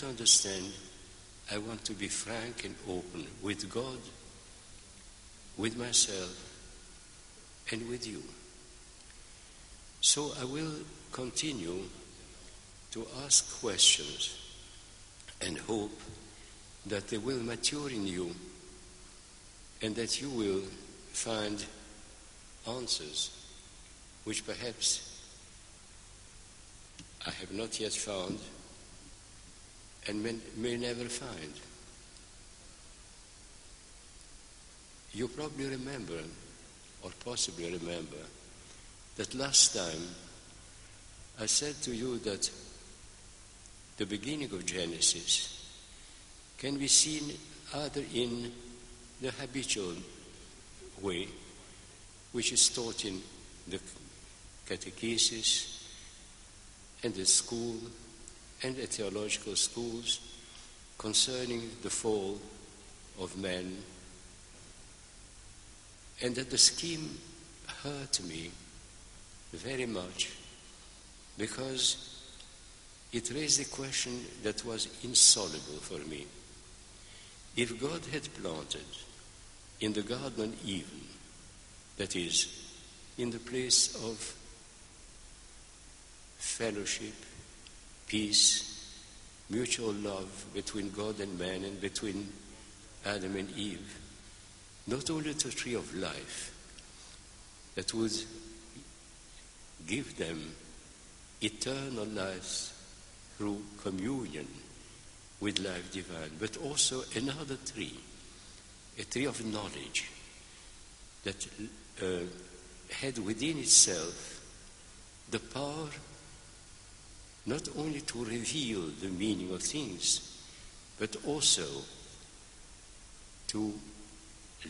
to understand, I want to be frank and open with God, with myself, and with you. So I will continue to ask questions and hope that they will mature in you and that you will find answers which perhaps I have not yet found and may never find. You probably remember, or possibly remember, that last time I said to you that the beginning of Genesis can be seen either in the habitual way, which is taught in the catechesis and the school and the theological schools concerning the fall of man, and that the scheme hurt me very much because it raised a question that was insoluble for me. If God had planted in the Garden of Eden, that is, in the place of fellowship, peace, mutual love between God and man and between Adam and Eve, not only the tree of life that would give them eternal life through communion with life divine, but also another tree, a tree of knowledge that had within itself the power not only to reveal the meaning of things, but also to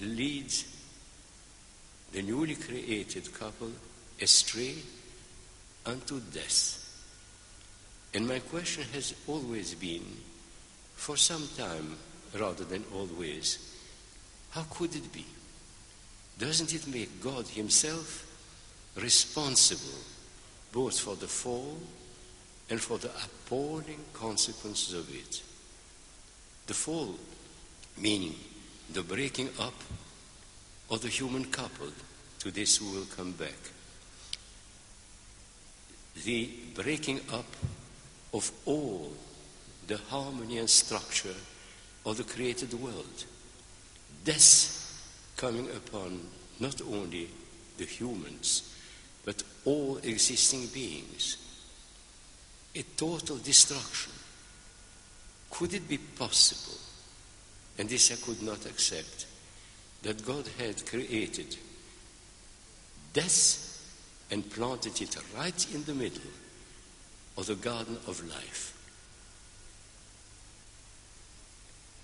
lead the newly created couple astray unto death. And my question has always been, for some time rather than always, how could it be? Doesn't it make God himself responsible both for the fall and for the appalling consequences of it? The fall, meaning the breaking up of the human couple, to this we will come back. The breaking up of all the harmony and structure of the created world. Death coming upon not only the humans, but all existing beings. A total destruction. Could it be possible, and this I could not accept, that God had created death and planted it right in the middle of the garden of life?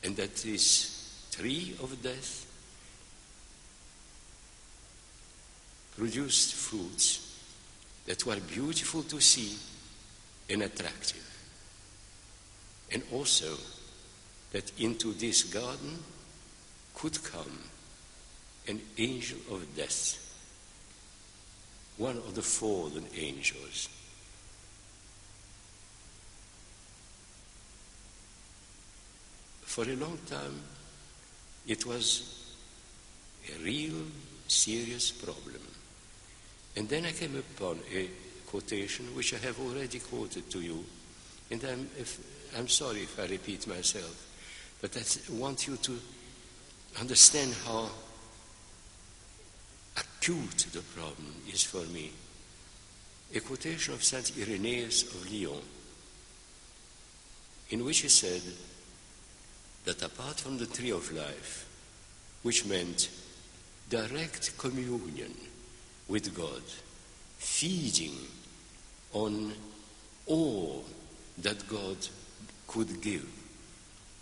And that this tree of death produced fruits that were beautiful to see and attractive. And also that into this garden could come an angel of death, one of the fallen angels. For a long time, it was a real serious problem. And then I came upon a quotation which I have already quoted to you, and I'm sorry if I repeat myself, but I want you to understand how acute the problem is for me. A quotation of Saint Irenaeus of Lyon, in which he said that apart from the tree of life, which meant direct communion with God, feeding on all that God could give,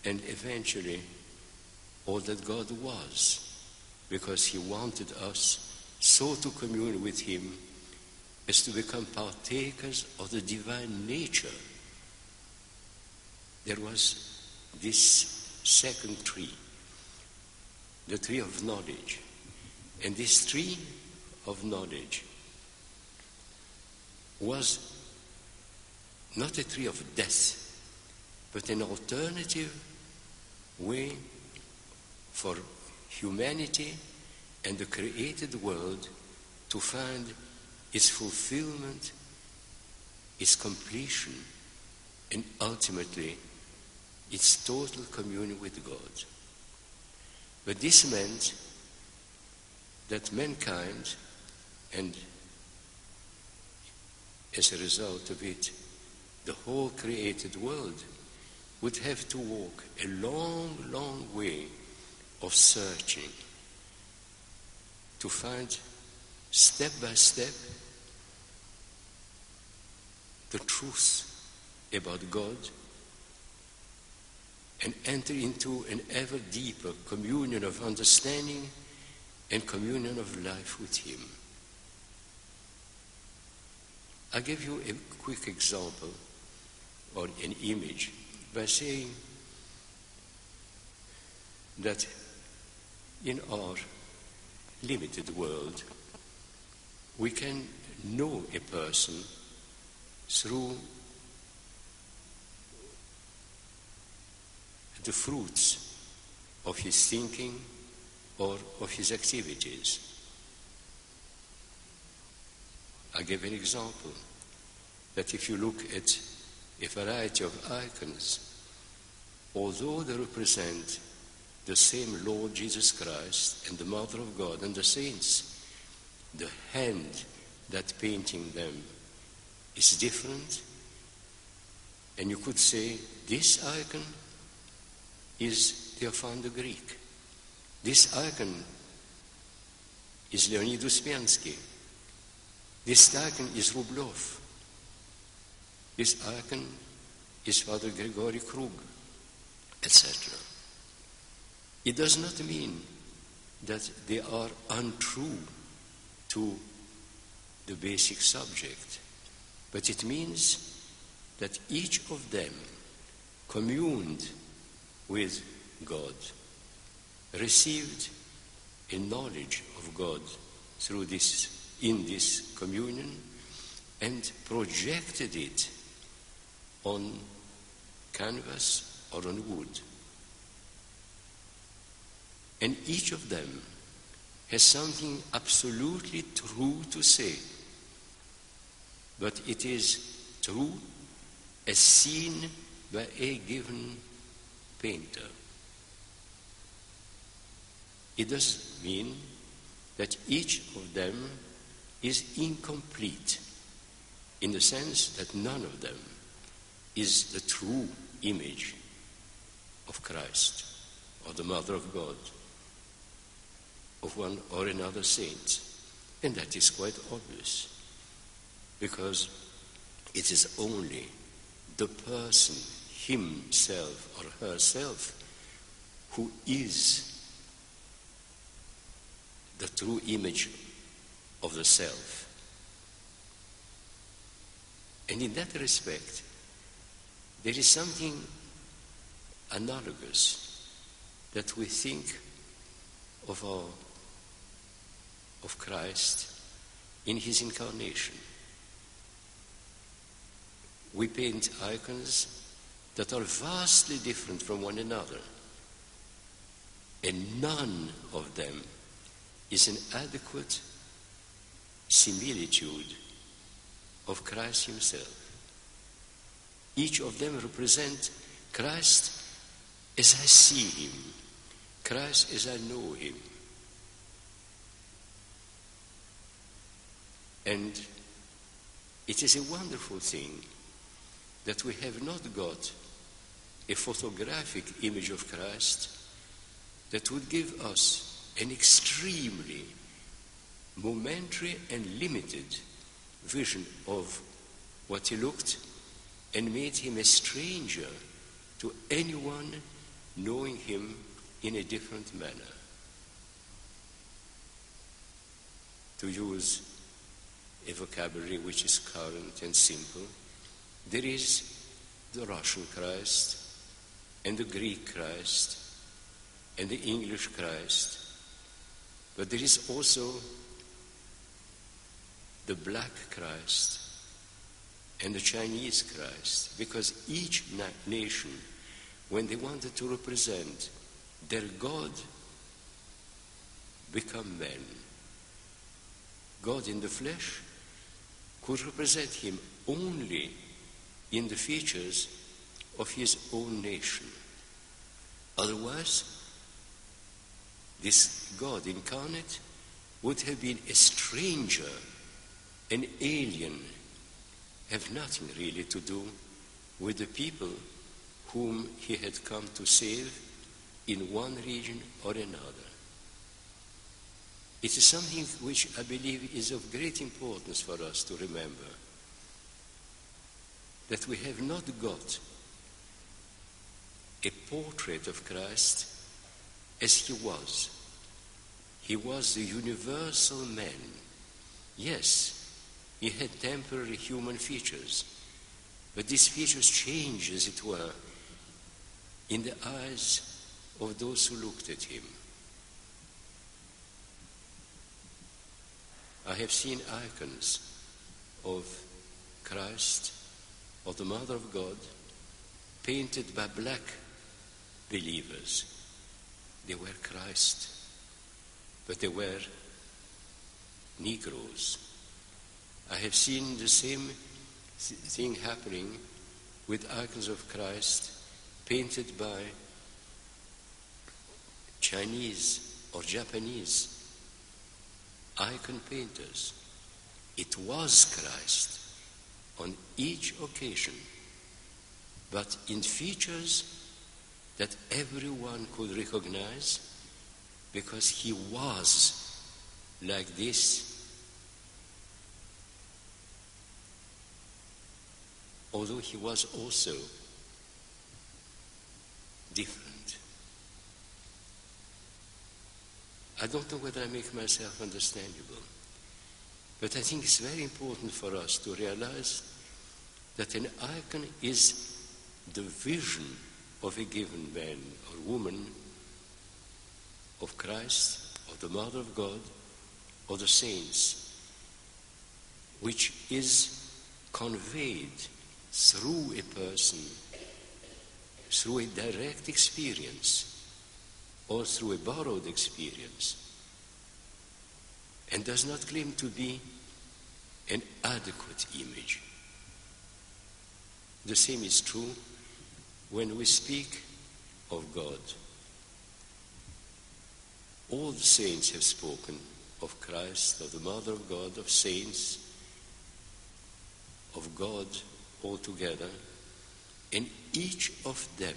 and eventually all that God was, because he wanted us so to commune with him as to become partakers of the divine nature. There was this second tree, the tree of knowledge. And this tree of knowledge was not a tree of death, but an alternative way for humanity and the created world to find its fulfillment, its completion, and ultimately its total communion with God. But this meant that mankind, and as a result of it, the whole created world, would have to walk a long, long way of searching to find step by step the truth about God and enter into an ever deeper communion of understanding and communion of life with Him. I'll give you a quick example or an image by saying that in our limited world, we can know a person through the fruits of his thinking or of his activities. I'll give an example, that if you look at a variety of icons, although they represent the same Lord Jesus Christ and the Mother of God and the saints, the hand that painting them is different. And you could say, this icon is Theophan the Greek. This icon is Leonidas Piansky. This icon is Rublov. This icon is Father Gregory Krug, etc. It does not mean that they are untrue to the basic subject, but it means that each of them communed with God, received a knowledge of God through this, in this communion, and projected it on canvas or on wood. And each of them has something absolutely true to say, but it is true as seen by a given painter. It does mean that each of them is incomplete, in the sense that none of them is the true image of Christ or the Mother of God, of one or another saint. And that is quite obvious, because it is only the person himself or herself who is the true image of the self. And in that respect, there is something analogous that we think of Christ in his incarnation. We paint icons that are vastly different from one another, and none of them is an adequate similitude of Christ himself. Each of them represent Christ as I see him, Christ as I know him. And it is a wonderful thing that we have not got a photographic image of Christ that would give us an extremely momentary and limited vision of what he looked, and made him a stranger to anyone knowing him in a different manner. To use a vocabulary which is current and simple, there is the Russian Christ and the Greek Christ and the English Christ, but there is also the black Christ and the Chinese Christ, because each nation, when they wanted to represent their God, become man. God in the flesh could represent him only in the features of his own nation. Otherwise, this God incarnate would have been a stranger, an alien, have nothing really to do with the people whom he had come to save in one region or another. It is something which I believe is of great importance for us to remember, that we have not got a portrait of Christ as he was. He was the universal man. Yes, he had temporary human features, but these features changed, as it were, in the eyes of those who looked at him. I have seen icons of Christ, of the Mother of God, painted by black believers. They were Christ, but they were Negroes. I have seen the same thing happening with icons of Christ painted by Chinese or Japanese icon painters. It was Christ on each occasion, but in features that everyone could recognize, because he was like this, although he was also different. I don't know whether I make myself understandable, but I think it's very important for us to realize that an icon is the vision of a given man or woman, of Christ, of the Mother of God, of the saints, which is conveyed through a person, through a direct experience, or through a borrowed experience, and does not claim to be an adequate image. The same is true when we speak of God. All the saints have spoken of Christ, of the Mother of God, of saints, of God altogether, and each of them,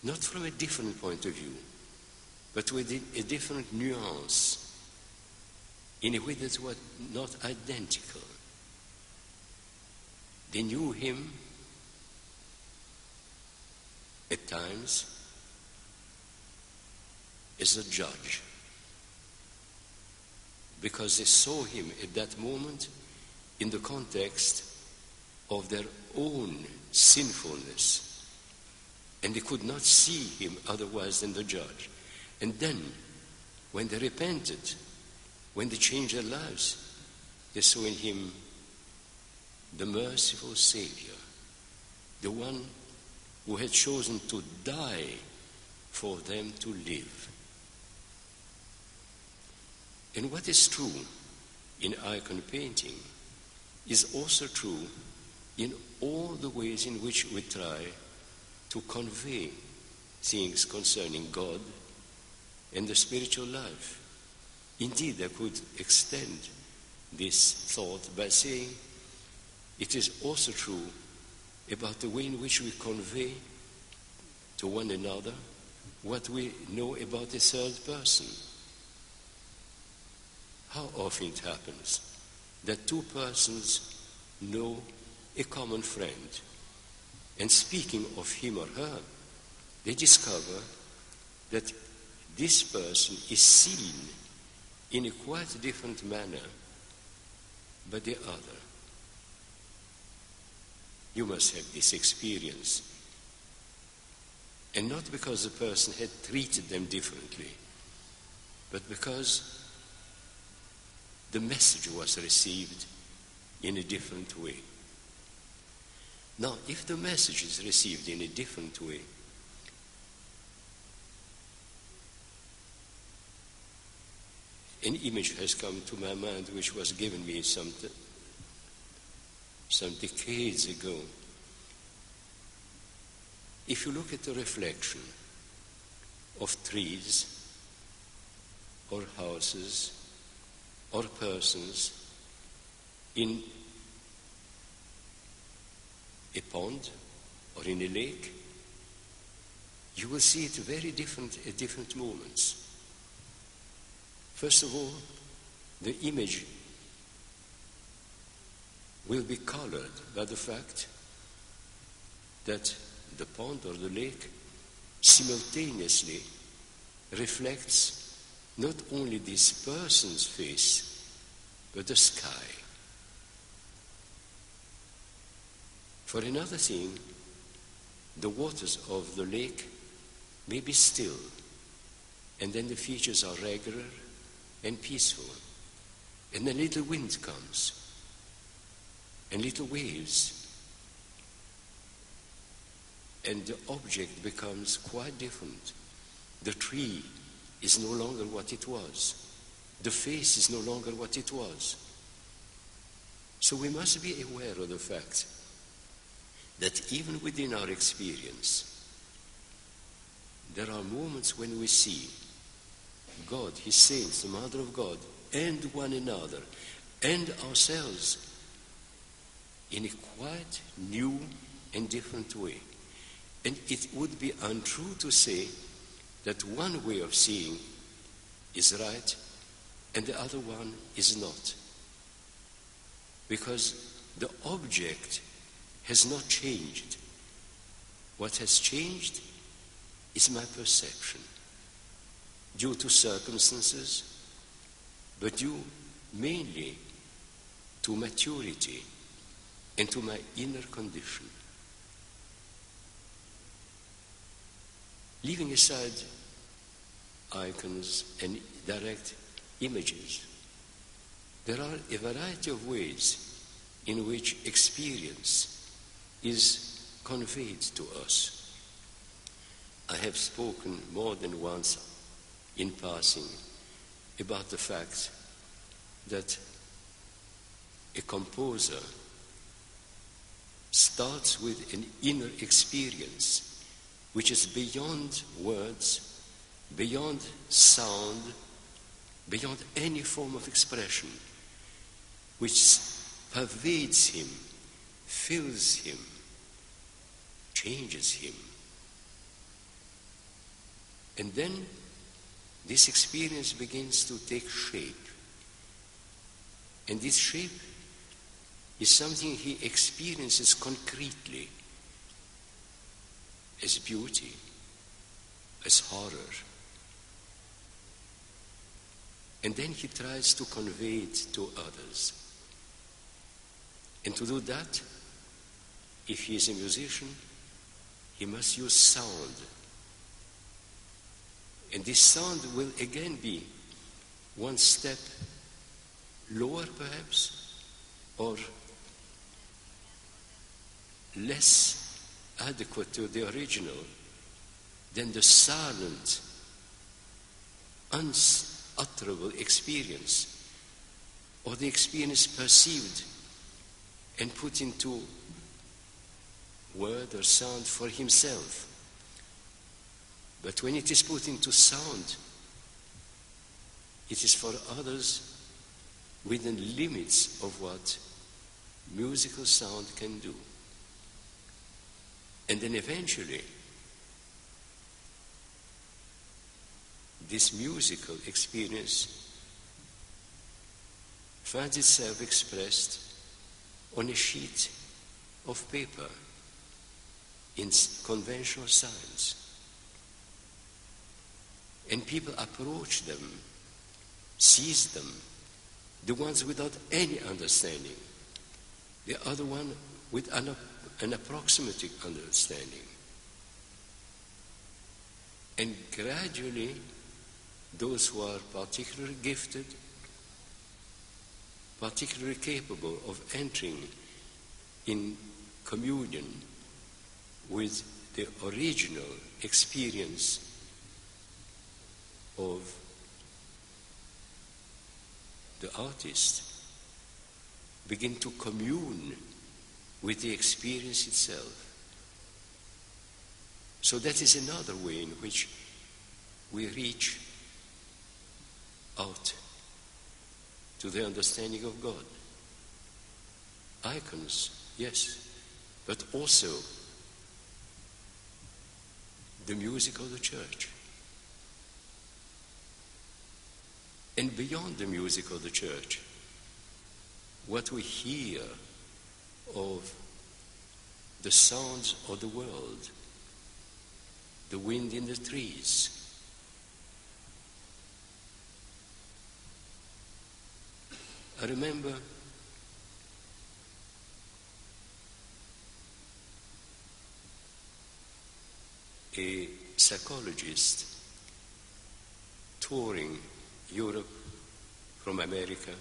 not from a different point of view, but with a different nuance, in a way that was not identical. They knew him at times as a judge, because they saw him at that moment in the context of their own sinfulness, and they could not see him otherwise than the judge. And then, when they repented, when they changed their lives, they saw in him the merciful Savior, the one who had chosen to die for them to live. And what is true in icon painting is also true in all the ways in which we try to convey things concerning God and the spiritual life. Indeed, I could extend this thought by saying it is also true about the way in which we convey to one another what we know about a third person. How often it happens that two persons know a common friend, and speaking of him or her, they discover that this person is seen in a quite different manner by the other. You must have this experience, and not because the person had treated them differently, but because the message was received in a different way. Now, if the message is received in a different way, an image has come to my mind which was given me some decades ago. If you look at the reflection of trees or houses or persons in a pond or in a lake, you will see it very different at different moments. First of all, the image will be colored by the fact that the pond or the lake simultaneously reflects not only this person's face, but the sky. For another thing, the waters of the lake may be still, and then the features are regular and peaceful. And a little wind comes, and little waves, and the object becomes quite different. The tree is no longer what it was. The face is no longer what it was. So we must be aware of the fact that even within our experience, there are moments when we see God, His saints, the Mother of God, and one another, and ourselves in a quite new and different way. And it would be untrue to say that one way of seeing is right and the other one is not. Because the object has not changed. What has changed is my perception, due to circumstances, but due mainly to maturity and to my inner condition. Leaving aside icons and direct images, there are a variety of ways in which experience is conveyed to us. I have spoken more than once in passing about the fact that a composer starts with an inner experience which is beyond words, beyond sound, beyond any form of expression, which pervades him, fills him, changes him. And then this experience begins to take shape. And this shape is something he experiences concretely, as beauty, as horror. And then he tries to convey it to others. And to do that, if he is a musician, he must use sound. And this sound will again be one step lower perhaps, or less adequate to the original than the silent, unutterable experience, or the experience perceived and put into word or sound for himself. But when it is put into sound, it is for others within limits of what musical sound can do. And then eventually, this musical experience finds itself expressed on a sheet of paper in conventional signs. And people approach them, seize them, the ones without any understanding, the other one with an approximate understanding. And gradually, those who are particularly gifted, particularly capable of entering in communion with the original experience of the artist, begin to commune with the experience itself. So that is another way in which we reach out to the understanding of God. Icons, yes, but also the music of the church. And beyond the music of the church, what we hear of the sounds of the world, the wind in the trees, I remember a psychologist touring Europe from America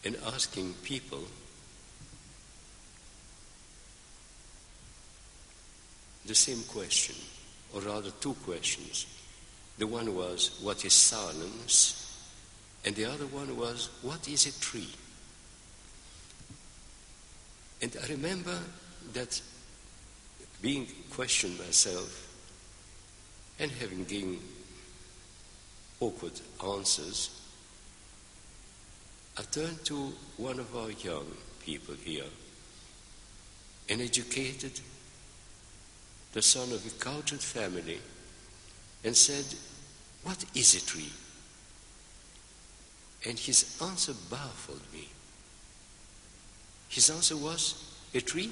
and asking people the same question, or rather two questions. The one was, what is silence? And the other one was, what is a tree? And I remember that being questioned myself and having given awkward answers, I turned to one of our young people here, an educated, the son of a cultured family, and said, what is a tree? And his answer baffled me. His answer was, a tree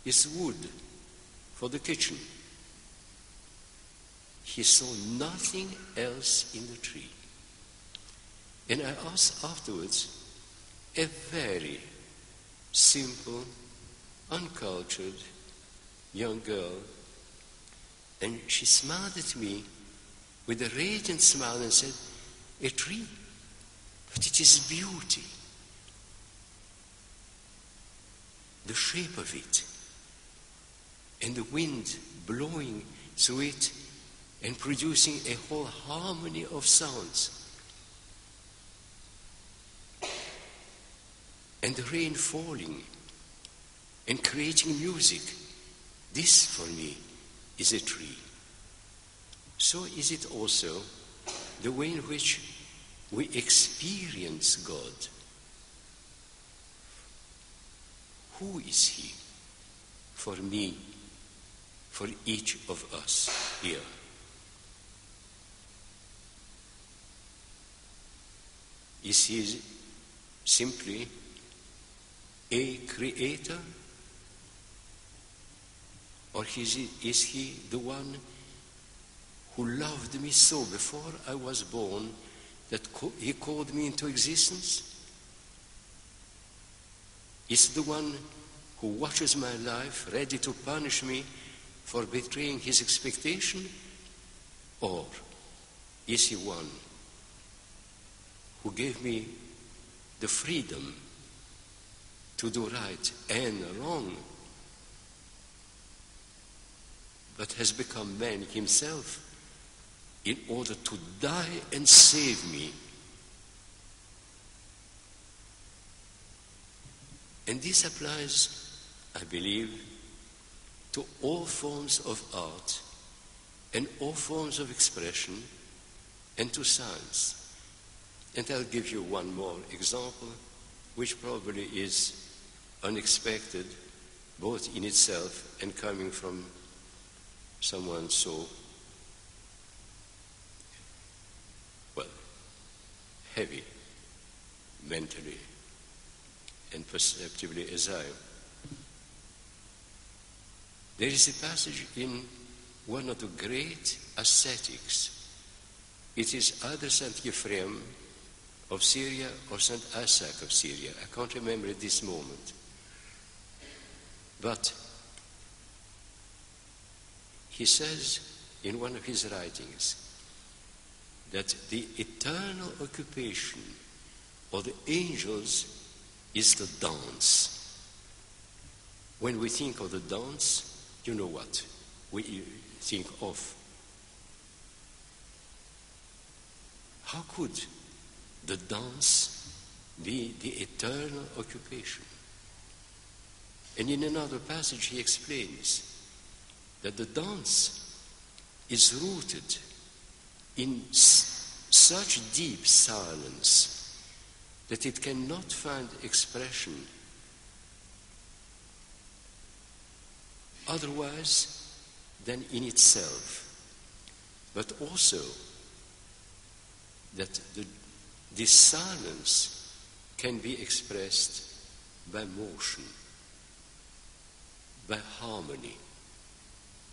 is wood for the kitchen. He saw nothing else in the tree. And I asked afterwards, a very simple, uncultured young girl, and she smiled at me with a radiant smile and said, a tree, but it is beauty. The shape of it, and the wind blowing through it and producing a whole harmony of sounds. And the rain falling and creating music. This, for me, is a tree. So is it also the way in which we experience God. Who is He for me, for each of us here? Is He simply a creator? Or is He the one who loved me so before I was born that He called me into existence? Is He the one who watches my life, ready to punish me for betraying His expectation? Or is He one who gave me the freedom to do right and wrong, but has become man Himself in order to die and save me? And this applies, I believe, to all forms of art and all forms of expression and to science. And I'll give you one more example, which probably is unexpected, both in itself and coming from someone so, well, heavy mentally and perceptibly as I am. There is a passage in one of the great ascetics. It is either Saint Ephraim of Syria or Saint Isaac of Syria. I can't remember at this moment. But he says in one of his writings that the eternal occupation of the angels is the dance. When we think of the dance, you know what we think of. How could the dance be the eternal occupation? And in another passage he explains that the dance is rooted in such deep silence that it cannot find expression otherwise than in itself, but also that this silence can be expressed by motion, by harmony,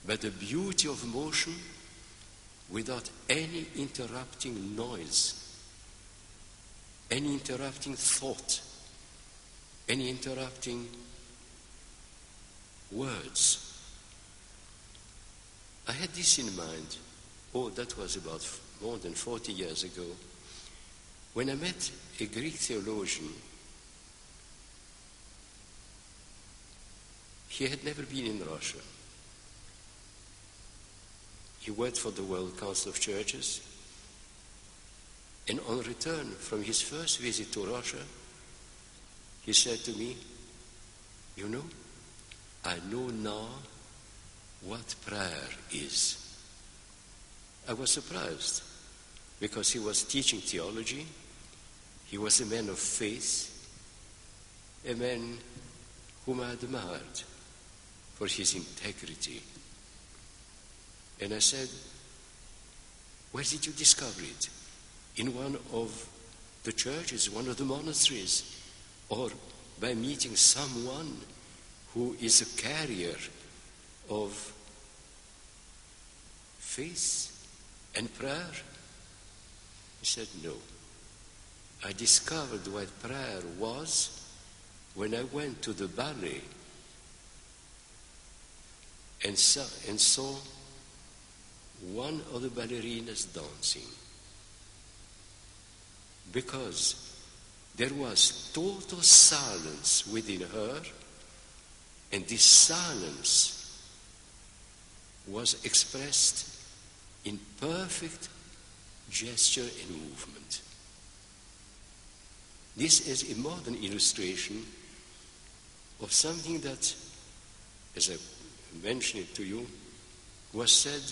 by the beauty of motion without any interrupting noise, any interrupting thought, any interrupting words. I had this in mind, that was about more than 40 years ago, when I met a Greek theologian. He had never been in Russia. He worked for the World Council of Churches, and on return from his first visit to Russia, he said to me, "You know, I know now what prayer is." I was surprised, because he was teaching theology. He was a man of faith, a man whom I admired for his integrity. And I said, "Where did you discover it? In one of the churches, one of the monasteries, or by meeting someone who is a carrier of faith and prayer?" He said, "No. I discovered what prayer was when I went to the ballet and saw one of the ballerinas dancing, because there was total silence within her, and this silence was expressed in perfect gesture and movement." This is a modern illustration of something that, as I mentioned it to you, was said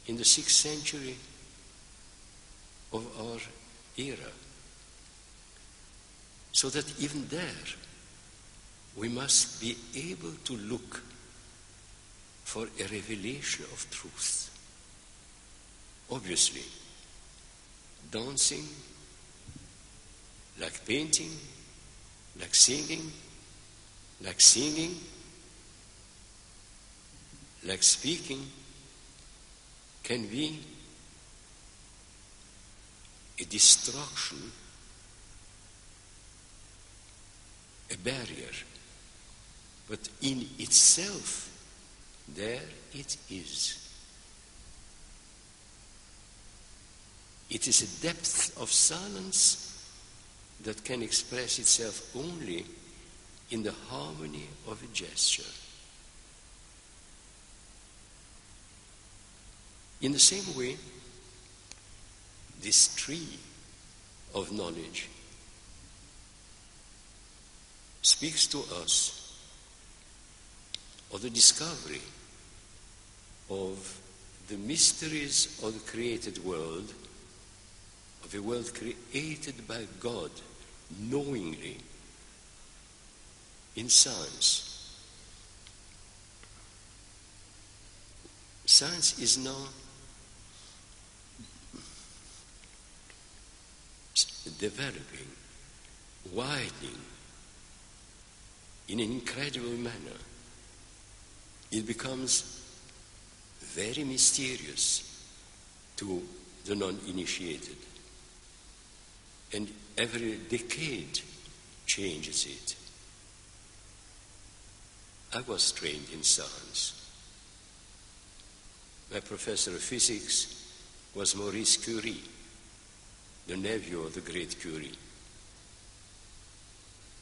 in the 6th century of our era. So that even there, we must be able to look for a revelation of truth. Obviously, dancing, like painting, like singing, like speaking, can be a destruction, a barrier. But in itself, there it is. It is a depth of silence that can express itself only in the harmony of a gesture. In the same way, this tree of knowledge speaks to us of the discovery of the mysteries of the created world, of a world created by God knowingly in science. Science is now developing, widening in an incredible manner. It becomes very mysterious to the non-initiated. And every decade changes it. I was trained in science. My professor of physics was Maurice Curie, the nephew of the great Curie.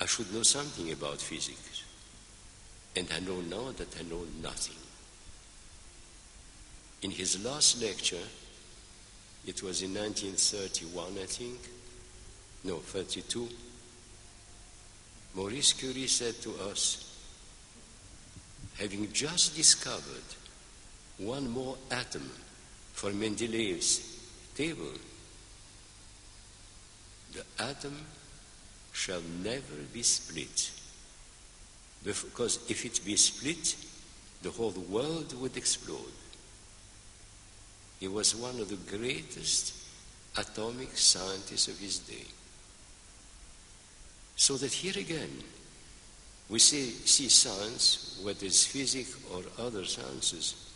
I should know something about physics, and I know now that I know nothing. In his last lecture, it was in 1931, I think, no, 32, Maurice Curie said to us, having just discovered one more atom for Mendeleev's table, the atom shall never be split, because if it be split, the whole world would explode. He was one of the greatest atomic scientists of his day. So that here again, we see science, whether it's physics or other sciences,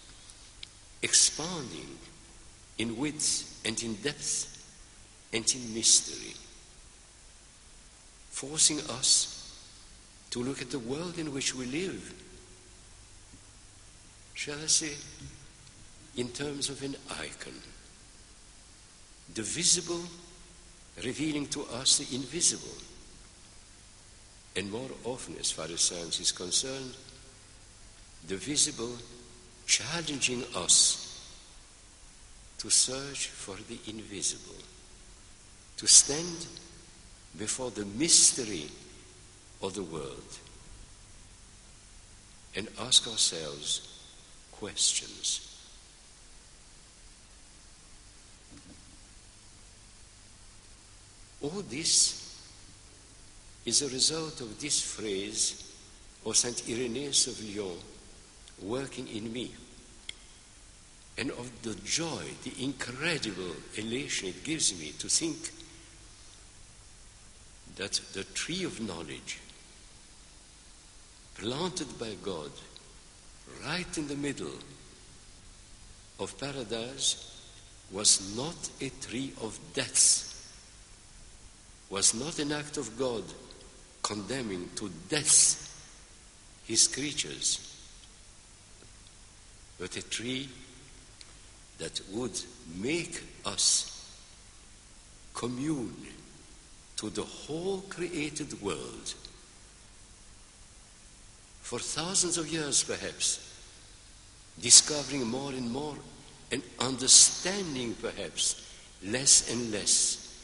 expanding in width and in depth and in mystery, forcing us to look at the world in which we live, shall I say, in terms of an icon. The visible revealing to us the invisible. And more often, as far as science is concerned, the visible challenging us to search for the invisible, to stand before the mystery of the world and ask ourselves questions. All this is a result of this phrase of Saint Irenaeus of Lyon, working in me, and of the joy, the incredible elation it gives me to think that the tree of knowledge, planted by God right in the middle of paradise, was not a tree of death, was not an act of God condemning to death his creatures, but a tree that would make us commune to the whole created world for thousands of years perhaps, discovering more and more and understanding perhaps less and less,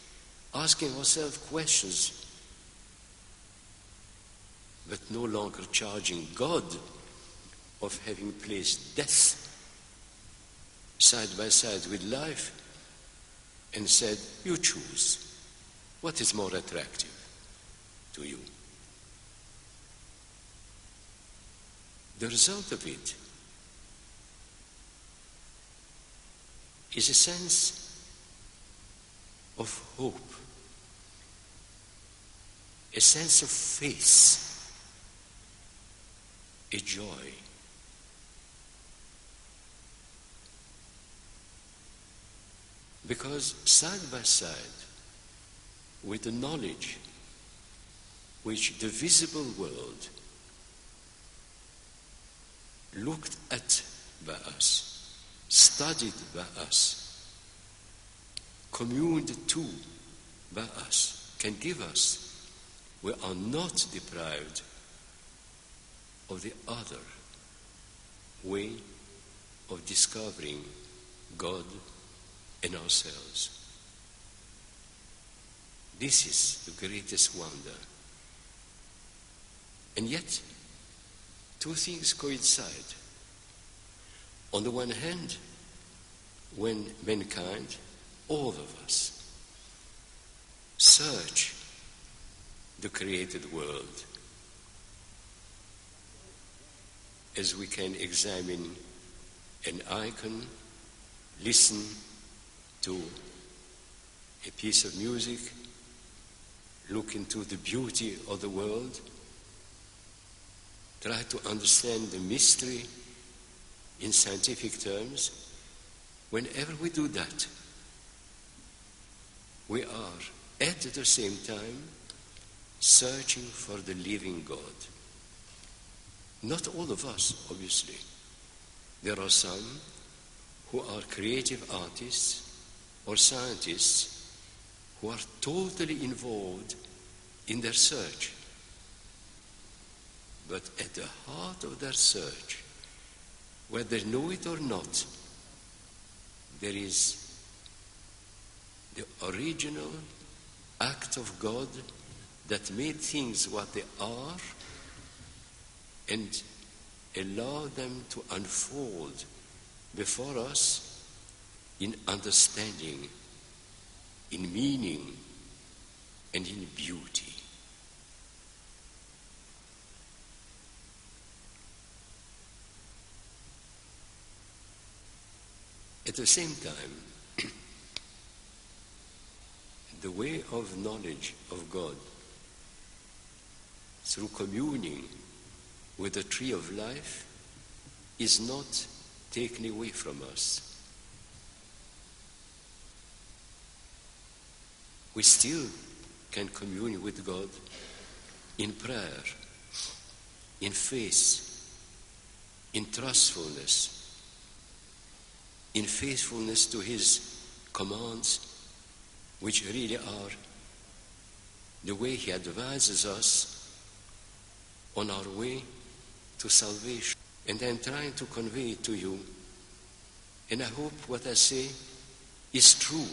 asking ourselves questions, but no longer charging God of having placed death side by side with life and said, you choose. What is more attractive to you? The result of it is a sense of hope, a sense of faith, a joy. Because side by side with the knowledge which the visible world looked at by us, studied by us, communed to by us, can give us, we are not deprived of the other way of discovering God and ourselves. This is the greatest wonder. And yet, two things coincide. On the one hand, when mankind, all of us, search the created world, as we can examine an icon, listen to a piece of music, look into the beauty of the world, try to understand the mystery in scientific terms. Whenever we do that, we are at the same time searching for the living God. Not all of us, obviously. There are some who are creative artists or scientists who are totally involved in their search. But at the heart of their search, whether they know it or not, there is the original act of God that made things what they are and allow them to unfold before us in understanding, in meaning, and in beauty. At the same time, the way of knowledge of God through communing with the tree of life is not taken away from us. We still can commune with God in prayer, in faith, in trustfulness, in faithfulness to His commands, which really are the way He advises us on our way to salvation. And I'm trying to convey it to you, and I hope what I say is true.